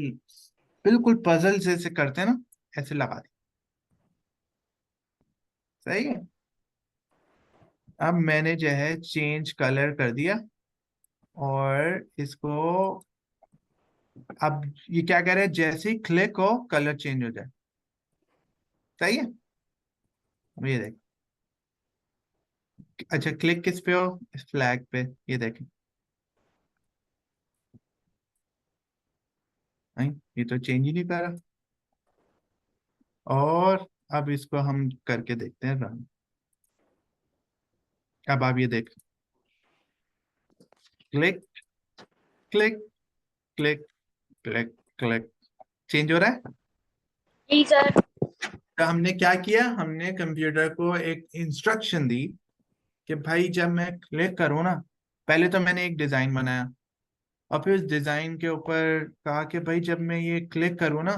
बिल्कुल पजल जैसे करते हैं ना, ऐसे लगा दी, सही है। अब मैंने जो है चेंज कलर कर दिया और इसको, अब ये क्या कह रहे हैं, जैसे ही क्लिक हो कलर चेंज हो जाए, सही है। अब ये देख, अच्छा क्लिक किस पे हो, इस फ्लैग पे, ये देखें। नहीं, ये तो चेंज ही नहीं कर रहा। और अब इसको हम करके देखते हैं रन। अब आप ये देख, click click click click click, change हो रहा है। जी सर। तो हमने क्या किया, हमने कंप्यूटर को एक इंस्ट्रक्शन दी कि भाई जब मैं क्लिक करूँ ना, पहले तो मैंने एक डिजाइन बनाया और फिर उस डिजाइन के ऊपर कहा कि भाई जब मैं ये क्लिक करूँ ना,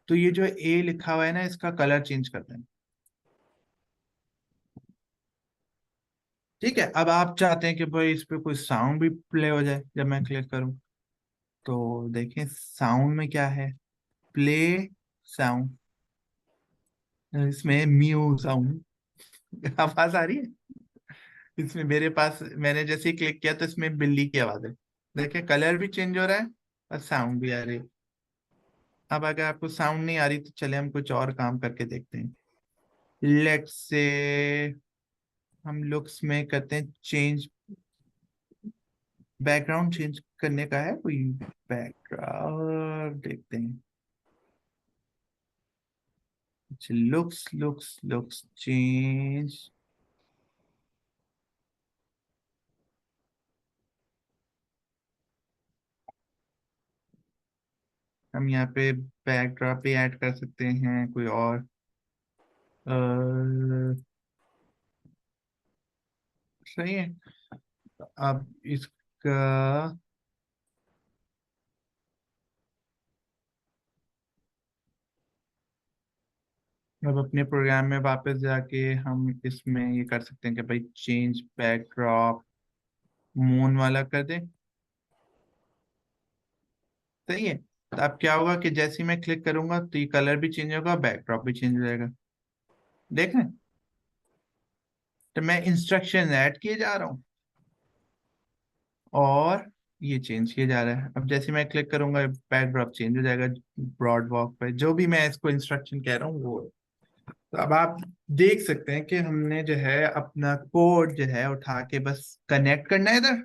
तो ये जो ए लिखा हुआ है ना, इसका कलर चेंज कर दें। ठीक है, अब आप चाहते हैं कि भाई इस पे कोई साउंड भी प्ले हो जाए जब मैं क्लिक करूं। तो देखें साउंड में क्या है, प्ले साउंड, इसमें म्यू साउंड आवाज आ रही है। इसमें मेरे पास मैंने जैसे ही क्लिक किया तो इसमें बिल्ली की आवाज है। देखें कलर भी चेंज हो रहा है और साउंड भी आ रही है। अब अगर आपको साउंड नहीं आ रही तो चले हम कुछ और काम करके देखते हैं। लेट्स से हम लुक्स में करते हैं चेंज, बैकग्राउंड चेंज करने का है कोई, बैकग्राउंड देखते हैं। लुक्स लुक्स लुक्स चेंज, हम यहाँ पे बैकड्रॉप भी ऐड कर सकते हैं कोई और। अ, सही है। अब इसका, अब अपने प्रोग्राम में वापस जाके हम इसमें ये कर सकते हैं कि भाई चेंज बैकड्रॉप मून वाला कर दें। सही है। तो अब क्या होगा कि जैसे ही मैं क्लिक करूंगा तो ये कलर भी चेंज होगा, बैकड्रॉप भी चेंज हो जाएगा। देख रहे हैं, तो मैं इंस्ट्रक्शन ऐड किए जा रहा हूँ और ये चेंज किया जा रहा है। अब जैसे मैं क्लिक करूंगा बैकड्रॉप चेंज हो जाएगा, ब्रॉड वॉक पे जो भी मैं इसको इंस्ट्रक्शन कह रहा हूँ वो है। तो अब आप देख सकते हैं कि हमने जो है अपना कोड जो है उठा के बस कनेक्ट करना है इधर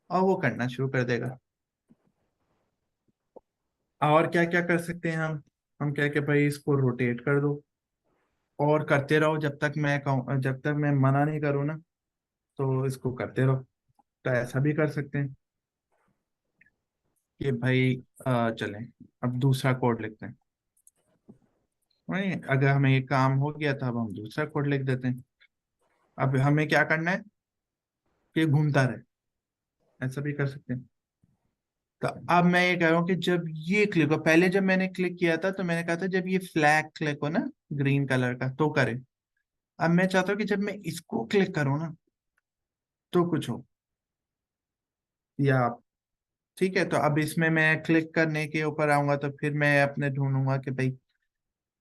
और वो करना शुरू कर देगा। और क्या क्या कर सकते हैं हम क्या कि भाई इसको रोटेट कर दो और करते रहो जब तक मैं कहूँ, जब तक मैं मना नहीं करूँ ना, तो इसको करते रहो। तो ऐसा भी कर सकते हैं कि भाई चलें अब दूसरा कोड लिखते हैं। वही अगर हमें ये काम हो गया था, अब हम दूसरा कोड लिख देते हैं। अब हमें क्या करना है कि ये घूमता रहे, ऐसा भी कर सकते हैं। तो अब मैं ये कह रहा हूँ कि जब ये क्लिक हो, पहले जब मैंने क्लिक किया था तो मैंने कहा था जब ये फ्लैग क्लिक हो ना ग्रीन कलर का तो करे। अब मैं चाहता हूँ कि जब मैं इसको क्लिक करूँ ना तो कुछ हो, या ठीक है। तो अब इसमें मैं क्लिक करने के ऊपर आऊंगा तो फिर मैं अपने ढूंढूंगा कि भाई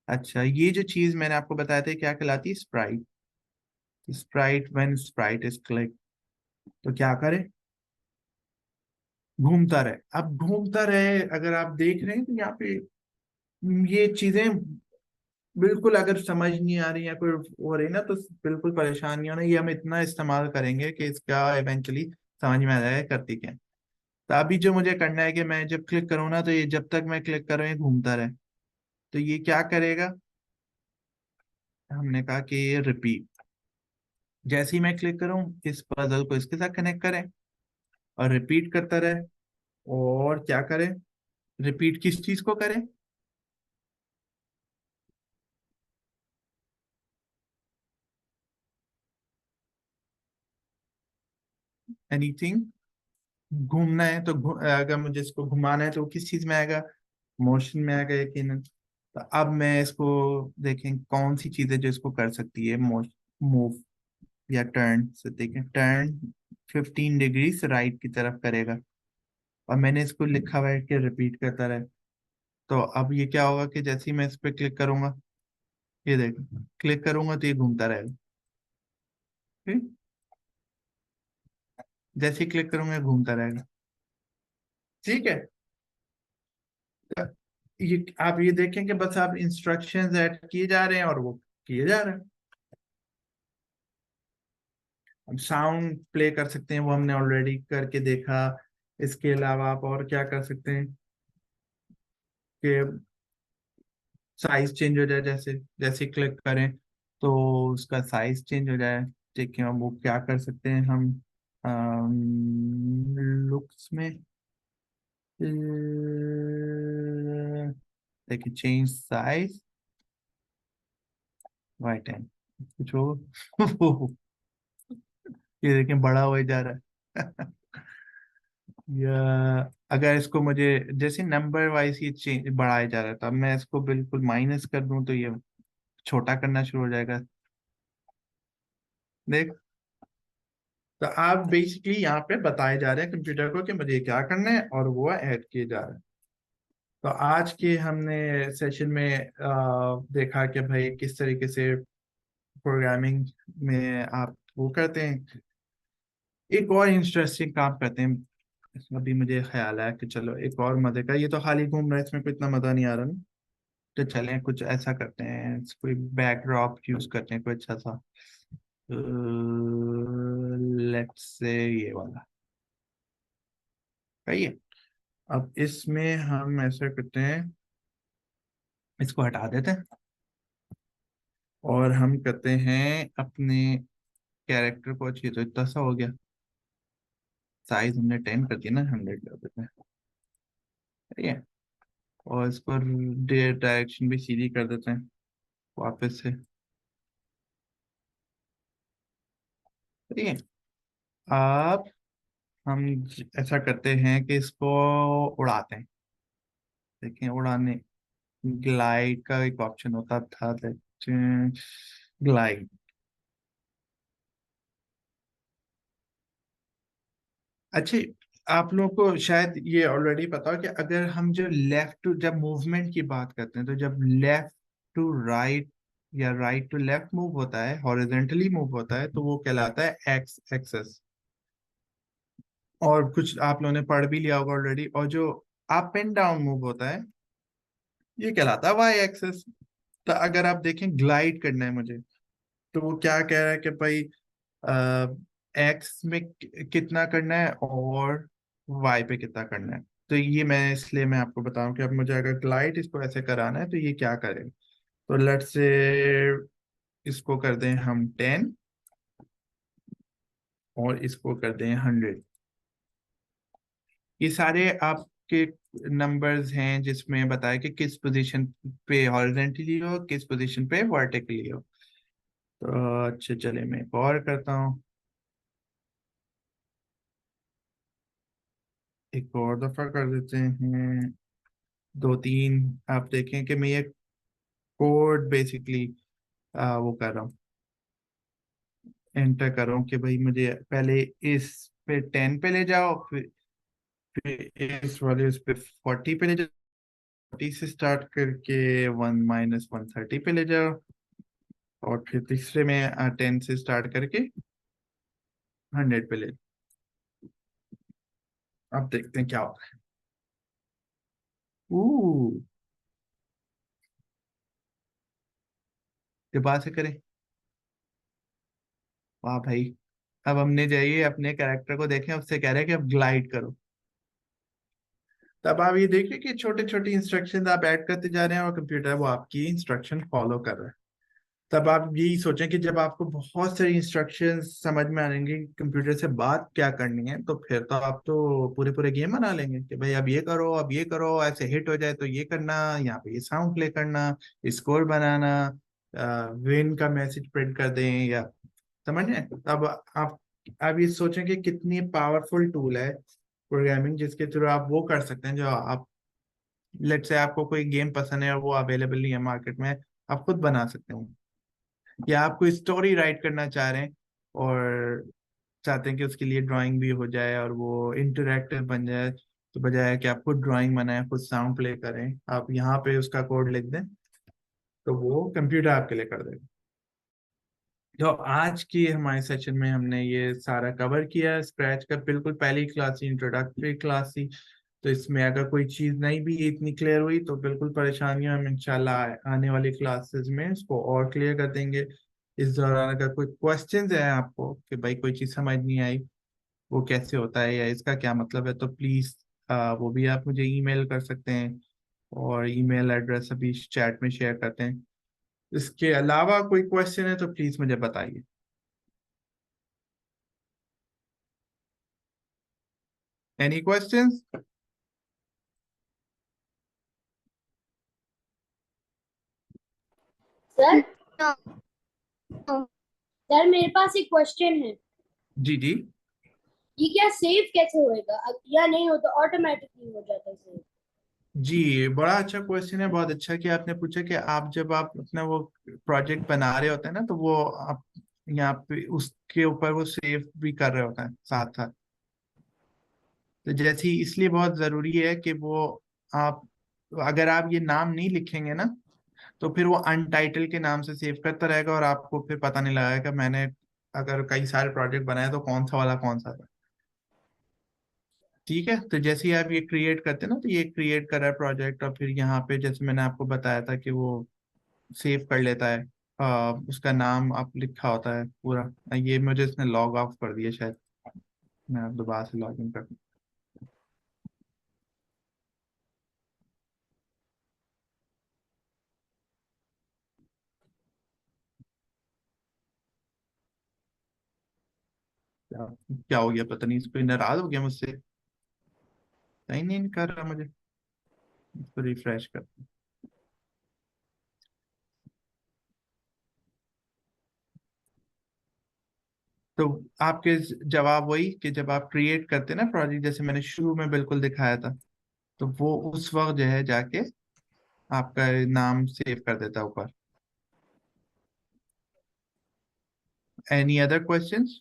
अच्छा ये जो चीज मैंने आपको बताया था क्या कहलाती है, Sprite. Sprite, when Sprite is click, तो क्या करे, घूमता रहे। अब घूमता रहे अगर आप देख रहे हैं तो यहाँ पे ये चीजें बिल्कुल अगर समझ नहीं आ रही है कोई हो रही ना तो बिल्कुल परेशान नहीं होना, ये हम इतना इस्तेमाल करेंगे कि इसका इवेंचुअली समझ में आ जाएगा करती क्या है। तो अभी जो मुझे करना है कि मैं जब क्लिक करूँ ना तो ये जब तक मैं क्लिक कर रहा हूँ ये घूमता रहे। तो ये क्या करेगा, हमने कहा कि ये रिपीट, जैसे ही मैं क्लिक करूँ इस पजल को इसके साथ कनेक्ट करें और रिपीट करता रहे। और क्या करें, रिपीट किस चीज को करें, एनीथिंग, घूमना है तो अगर मुझे इसको घुमाना है तो वो किस चीज में आएगा, मोशन में आएगा यकीनन। तो अब मैं इसको देखें कौन सी चीजें जो इसको कर सकती है, मूव या टर्न से देखें, टर्न 15 डिग्री राइट की तरफ करेगा। और मैंने इसको लिखा हुआ है कि रिपीट करता रहे। तो अब ये क्या होगा कि जैसे ही मैं इस पर क्लिक करूंगा, ये देखो क्लिक करूंगा तो ये घूमता रहेगा। ठीक, जैसे ही क्लिक करूंगा ये घूमता रहेगा। ठीक है। तो ये आप ये देखें कि बस आप इंस्ट्रक्शंस ऐड किए जा रहे हैं और वो किए जा रहे हैं। अब साउंड प्ले कर सकते हैं, वो हमने ऑलरेडी करके देखा। इसके अलावा आप और क्या कर सकते हैं कि साइज चेंज हो जाए, जैसे जैसे क्लिक करें तो उसका साइज चेंज हो जाए। ठीक है, वो क्या कर सकते हैं हम, लुक्स में देखिए चेंज साइज वाइट है कुछ हो ये देखें बड़ा हो जा रहा है या अगर इसको मुझे जैसे नंबर वाइज ये चेंज बढ़ाया जा रहा है, तो अब मैं इसको बिल्कुल माइनस कर दूं तो ये छोटा करना शुरू हो जाएगा। देख, तो आप बेसिकली यहाँ पे बताए जा रहे हैं कंप्यूटर को कि मुझे क्या करना है और वो ऐड किए जा रहे हैं। तो आज के हमने सेशन में देखा कि भाई किस तरीके से प्रोग्रामिंग में आप वो करते हैं। एक और इंटरेस्टिंग काम करते हैं, अभी मुझे ख्याल आया कि चलो एक और मजे का, ये तो खाली घूम रहा है, इसमें कोई इतना मजा नहीं आ रहा ना। तो चलें कुछ ऐसा करते हैं, कोई बैकड्रॉप यूज करते हैं कोई अच्छा सा, लेट्स से ये वाला। सही है। अब इसमें हम ऐसा करते हैं, इसको हटा देते हैं और हम करते हैं अपने कैरेक्टर को अच्छी, तो इतना सा हो गया। साइज हमने 10 कर दिया ना, 100 कर देते हैं। ठीक है, और इसको डायरेक्शन भी सीधी कर देते हैं वापस से। ठीक है, अब हम ऐसा करते हैं कि इसको उड़ाते हैं। देखें उड़ाने, ग्लाइड का एक ऑप्शन होता था, ग्लाइड। अच्छे, आप लोगों को शायद ये ऑलरेडी पता हो कि अगर हम जो लेफ्ट टू, जब मूवमेंट की बात करते हैं, तो जब लेफ्ट टू राइट या राइट टू लेफ्ट मूव होता है, हॉरिजेंटली मूव होता है, तो वो कहलाता है एक्स एक्सेस। और कुछ आप लोगों ने पढ़ भी लिया होगा ऑलरेडी। और जो अप एंड डाउन मूव होता है, ये कहलाता है वाई एक्सेस। तो अगर आप देखें ग्लाइड करना है मुझे, तो वो क्या कह रहा है कि भाई एक्स में कितना करना है और वाई पे कितना करना है। तो ये मैं इसलिए मैं आपको बताऊं कि अब मुझे अगर ग्लाइड इसको ऐसे कराना है तो ये क्या करें। तो लेट्स से इसको कर दें हम 10 और इसको कर दें 100। ये सारे आपके नंबर्स हैं जिसमें बताया कि किस पोजीशन पे हॉरिजेंटली हो, किस पोजीशन पे वर्टिकली हो। तो अच्छा चले मैं एक और करता हूँ, एक और दफा कर देते हैं, दो तीन। आप देखें कि मैं ये कोड बेसिकली वो कर रहा हूँ, एंटर कर रहा हूँ कि भाई मुझे पहले इस पे 10 पे ले जाओ, फिर इस वाले उस पे 40 पे ले जाओ, 40 से स्टार्ट करके 1 - 130 पे ले जाओ, और फिर तीसरे में 10 से स्टार्ट करके 100 पे ले। अब देखते हैं क्या होता है। ये बात से करें, वाह भाई। अब हमने जाइए अपने कैरेक्टर को देखें, उससे कह रहे हैं कि अब ग्लाइड करो। तब आप ये देखिए कि छोटे छोटे इंस्ट्रक्शन आप ऐड करते जा रहे हैं और कंप्यूटर वो आपकी इंस्ट्रक्शन फॉलो कर रहा है। तब आप यही सोचें कि जब आपको बहुत सारी इंस्ट्रक्शन समझ में आ जाएंगे कंप्यूटर से बात क्या करनी है, तो फिर तो आप तो पूरे पूरे गेम बना लेंगे कि भाई अब ये करो, अब ये करो, ऐसे हिट हो जाए तो ये करना, यहाँ पे ये साउंड प्ले करना, स्कोर बनाना, विन का मैसेज प्रिंट कर दें, या समझ रहे हैं। तब आप ये सोचें कि कितनी पावरफुल टूल है प्रोग्रामिंग, जिसके थ्रू आप वो कर सकते हैं जो आप, लेट्स से आपको कोई गेम पसंद है और वो अवेलेबल नहीं है मार्केट में, आप खुद बना सकते हो। या आप कोई स्टोरी राइट करना चाह रहे हैं और चाहते हैं कि उसके लिए ड्राइंग भी हो जाए और वो इंटरेक्टिव बन जाए, तो बजाय कि आप खुद ड्राइंग बनाएं, खुद साउंड प्ले करें, आप यहाँ पे उसका कोड लिख दें तो वो कंप्यूटर आपके लिए कर देगा। तो आज की हमारे सेशन में हमने ये सारा कवर किया, स्क्रैच का बिल्कुल पहली क्लास थी, इंट्रोडक्टरी क्लास थी। तो इसमें अगर कोई चीज़ नहीं भी इतनी क्लियर हुई तो बिल्कुल परेशानी, हम इंशाल्लाह आने वाली क्लासेस में इसको और क्लियर कर देंगे। इस दौरान अगर कोई क्वेश्चंस है आपको कि भाई कोई चीज़ समझ नहीं आई, वो कैसे होता है या इसका क्या मतलब है, तो प्लीज़ वो भी आप मुझे ईमेल कर सकते हैं। और ईमेल एड्रेस अभी चैट में शेयर करते हैं। इसके अलावा कोई क्वेश्चन है तो प्लीज मुझे बताइए। Any questions? Sir no. Sir मेरे पास एक क्वेश्चन है। जी जी। ये क्या सेव कैसे होएगा, या नहीं होता, ऑटोमेटिकली हो जाता है सेव? जी बड़ा अच्छा क्वेश्चन है, बहुत अच्छा कि आपने पूछा कि आप जब आप अपना वो प्रोजेक्ट बना रहे होते हैं ना, तो वो आप यहाँ पे उसके ऊपर वो सेव भी कर रहे होते हैं साथ साथ। तो जैसे ही इसलिए बहुत जरूरी है कि वो आप, अगर आप ये नाम नहीं लिखेंगे ना, तो फिर वो अनटाइटल के नाम से सेव करता रहेगा और आपको फिर पता नहीं लगेगा कि मैंने अगर कई सारे प्रोजेक्ट बनाए तो कौन सा वाला कौन सा था। ठीक है, तो जैसे ही आप ये क्रिएट करते हैं ना, तो ये क्रिएट करा है प्रोजेक्ट, और फिर यहाँ पे जैसे मैंने आपको बताया था कि वो सेव कर लेता है। उसका नाम आप लिखा होता है पूरा। ये मुझे इसने लॉग ऑफ कर दिया शायद, मैं अब दोबारा से लॉग इन कर। क्या क्या हो गया पता नहीं, इसको नाराज हो गया मुझसे, नहीं नहीं कर रहा मुझे। इसको रिफ्रेश कर। तो आपके जवाब वही कि जब आप क्रिएट करते हैं ना प्रोजेक्ट, जैसे मैंने शुरू में बिल्कुल दिखाया था, तो वो उस वक्त जो है जाके आपका नाम सेव कर देता है ऊपर। Any other questions?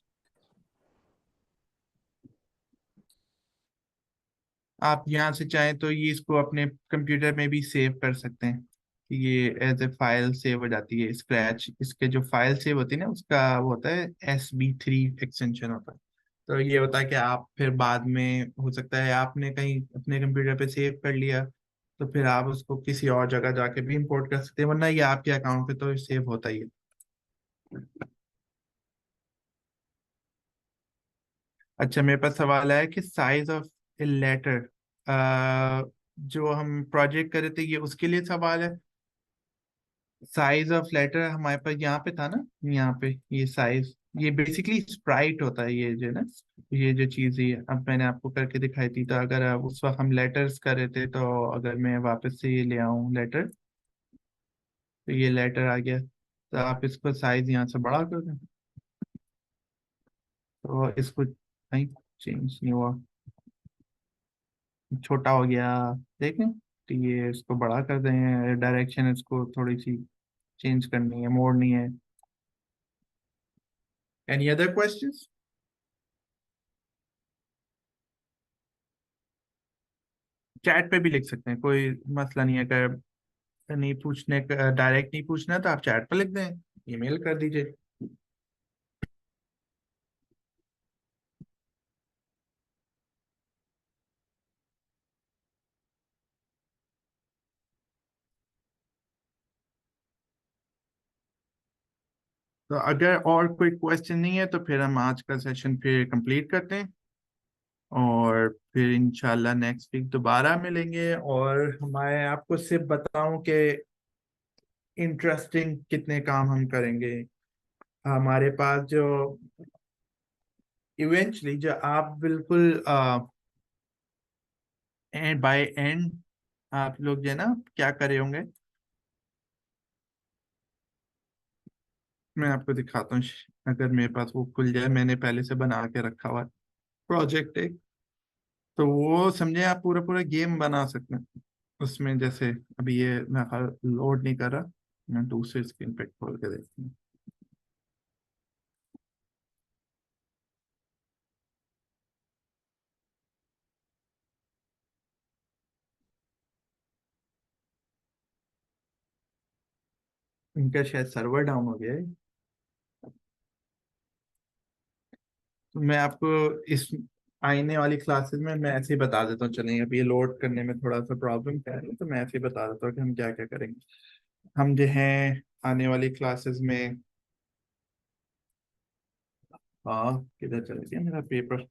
आप यहाँ से चाहें तो ये इसको अपने कंप्यूटर में भी सेव कर सकते हैं, कि ये एज ए फाइल सेव हो जाती है। स्क्रैच इसके जो फाइल सेव होती है ना, उसका वो होता है SB3 एक्सटेंशन होता है। तो ये होता है कि आप फिर बाद में हो सकता है आपने कहीं अपने कंप्यूटर पे सेव कर लिया, तो फिर आप उसको किसी और जगह जाके भी इंपोर्ट कर सकते हैं, वरना ये आपके अकाउंट पे तो सेव होता ही है। अच्छा, मेरे पास सवाल है कि साइज ऑफ ए लेटर, जो हम प्रोजेक्ट कर रहे थे ये उसके लिए सवाल है। साइज ऑफ लेटर हमारे पास यहाँ पे था ना, यहाँ पे ये साइज, ये बेसिकली स्प्राइट होता है ये जो ना, ये जो चीज है अब मैंने आपको करके दिखाई थी। तो अगर उस वक्त हम लेटर्स कर रहे थे, तो अगर मैं वापस से ये ले आऊँ लेटर, तो ये लेटर आ गया, तो आप इसको साइज यहाँ से बड़ा कर दें, तो इसको नहीं चेंज नहीं हुआ, छोटा हो गया। देखें, तो ये इसको बड़ा कर दें, डायरेक्शन इसको थोड़ी सी चेंज करनी है, मोड़नी है। Any other questions? चैट पे भी लिख सकते हैं, कोई मसला नहीं है। अगर नहीं पूछने का, डायरेक्ट नहीं पूछना है, तो आप चैट पे लिख दें, ईमेल कर दीजिए। तो अगर और कोई क्वेश्चन नहीं है, तो फिर हम आज का सेशन फिर कंप्लीट करते हैं, और फिर इंशाल्लाह नेक्स्ट वीक दोबारा मिलेंगे। और मैं आपको सिर्फ बताऊं कि इंटरेस्टिंग कितने काम हम करेंगे हमारे पास, जो इवेंचुअली जो आप बिल्कुल एंड बाय एंड आप लोग जो है ना क्या करे होंगे, मैं आपको दिखाता हूँ। अगर मेरे पास वो खुल जाए, मैंने पहले से बना के रखा हुआ प्रोजेक्ट एक, तो वो समझे आप पूरा पूरा गेम बना सकते हैं उसमें। जैसे अभी ये मैं लोड नहीं कर रहा, मैं दूसरे स्क्रीन पे खोल के देखता हूँ। इनका शायद सर्वर डाउन हो गया है। तो मैं आपको इस आईने वाली क्लासेस में मैं ऐसे ही बता देता हूँ, चलेंगे। अभी ये लोड करने में थोड़ा सा प्रॉब्लम क्या है, तो मैं ऐसे ही बता देता हूँ कि हम क्या क्या करेंगे। हम जो है आने वाली क्लासेस में, हाँ किधर चले गया मेरा पेपर।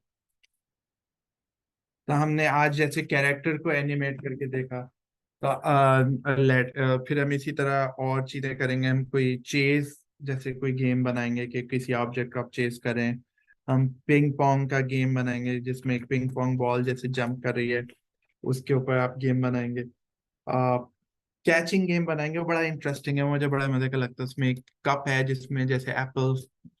तो हमने आज जैसे कैरेक्टर को एनिमेट करके देखा, फिर हम इसी तरह और चीजें करेंगे। हम कोई चेस जैसे कोई गेम बनाएंगे कि किसी ऑब्जेक्ट को आप चेस करें। हम पिंग पोंग का गेम बनाएंगे जिसमें एक पिंग पोंग बॉल जैसे जंप कर रही है, उसके ऊपर आप गेम बनाएंगे। कैचिंग गेम बनाएंगे, वो बड़ा इंटरेस्टिंग है, मुझे बड़ा मजे का लगता है। उसमें एक कप है जिसमें जैसे एप्पल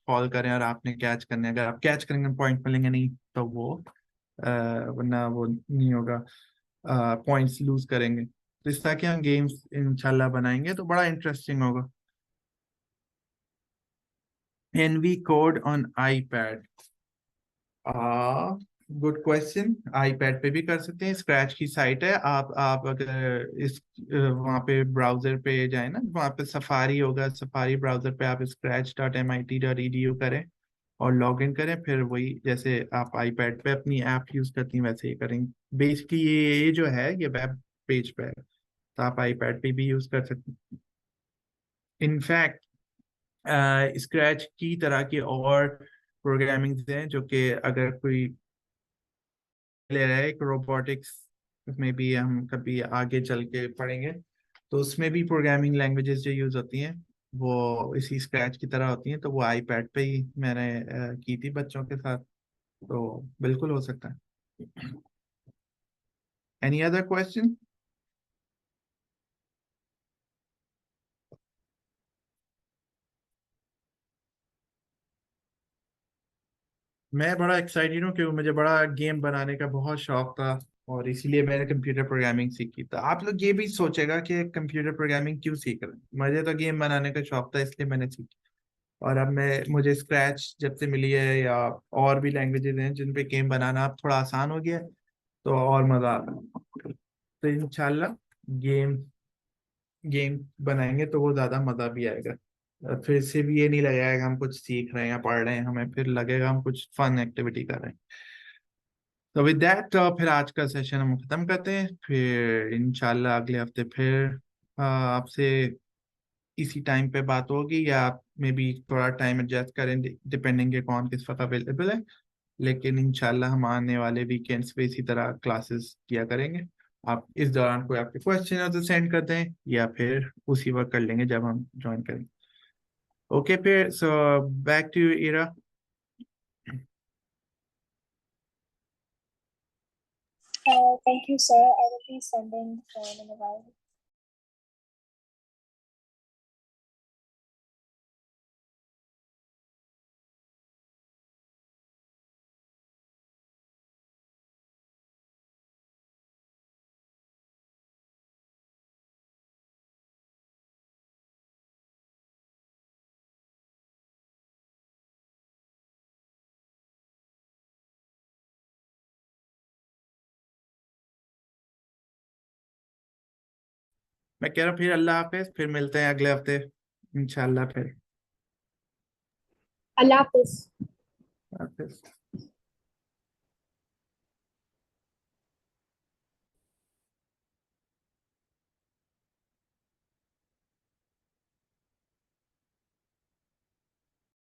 फॉल करें और आपने कैच करने, अगर आप कैच करेंगे पॉइंट मिलेंगे, नहीं तो वो वरना वो नहीं होगा, पॉइंट्स लूज करेंगे। तो इस तरह के हम गेम्स इंशाल्लाह बनाएंगे तो बड़ा इंटरेस्टिंग होगा। NV code on iPad, a good question. IPad पे भी कर सकते हैं, स्क्रैच की साइट है। आप अगर इस वहाँ पे ब्राउजर पे जाए ना, वहाँ पे सफारी होगा, सफारी ब्राउजर पे आप scratch.mit.edu करें और लॉग इन करें, फिर वही जैसे आप आईपैड पे अपनी ऐप यूज करती हैं वैसे ही करेंगे। बेसिकली ये जो है ये वेब पेज पे है, तो आप आईपैड पे भी यूज कर सकते हैं। इनफैक्ट स्क्रैच की तरह की और प्रोग्रामिंग हैं जो कि अगर कोई ले रहा है, एक रोबोटिक्स में भी हम कभी आगे चल के पढ़ेंगे, तो उसमें भी प्रोग्रामिंग लैंग्वेजेस जो यूज होती हैं वो इसी स्क्रैच की तरह होती हैं। तो वो आईपैड पे ही मैंने की थी बच्चों के साथ, तो बिल्कुल हो सकता है। Any other question? मैं बड़ा एक्साइटेड हूँ क्योंकि मुझे बड़ा गेम बनाने का बहुत शौक था और इसीलिए मैंने कंप्यूटर प्रोग्रामिंग सीखी। तो आप लोग ये भी सोचेगा कि कंप्यूटर प्रोग्रामिंग क्यों सीख रहे हैं, मुझे तो गेम बनाने का शौक था इसलिए मैंने सीखी। और अब मैं मुझे स्क्रैच जब से मिली है या और भी लैंग्वेजेस हैं जिन पे गेम बनाना अब थोड़ा आसान हो गया है, तो और मजा आता है। तो इंशाल्लाह गेम गेम बनाएंगे तो वो ज्यादा मजा भी आएगा। फिर से भी ये नहीं लगेगा कि हम कुछ सीख रहे हैं या पढ़ रहे हैं, हमें फिर लगेगा हम कुछ फन एक्टिविटी कर रहे हैं। तो विद दैट फिर आज का सेशन हम खत्म करते हैं, फिर इंशाल्लाह अगले हफ्ते फिर आपसे इसी टाइम पे बात होगी, या आप मे बी थोड़ा टाइम एडजस्ट करें डिपेंडिंग के कौन किस वक्त अवेलेबल है। लेकिन इंशाल्लाह हम आने वाले वीकेंड्स पे इसी तरह क्लासेस किया करेंगे। आप इस दौरान कोई आपके क्वेश्चन हो तो सेंड कर दें, या फिर उसी वक्त कर लेंगे जब हम ज्वाइन करेंगे। ओके, फिर so back to you Ira. Thank you, sir. I will be sending the form in a while. मैं कह रहा हूँ फिर अल्लाह हाफिज, फिर मिलते हैं अगले हफ्ते इंशाल्लाह फिर। अल्लाह हाफिज। हाफिज।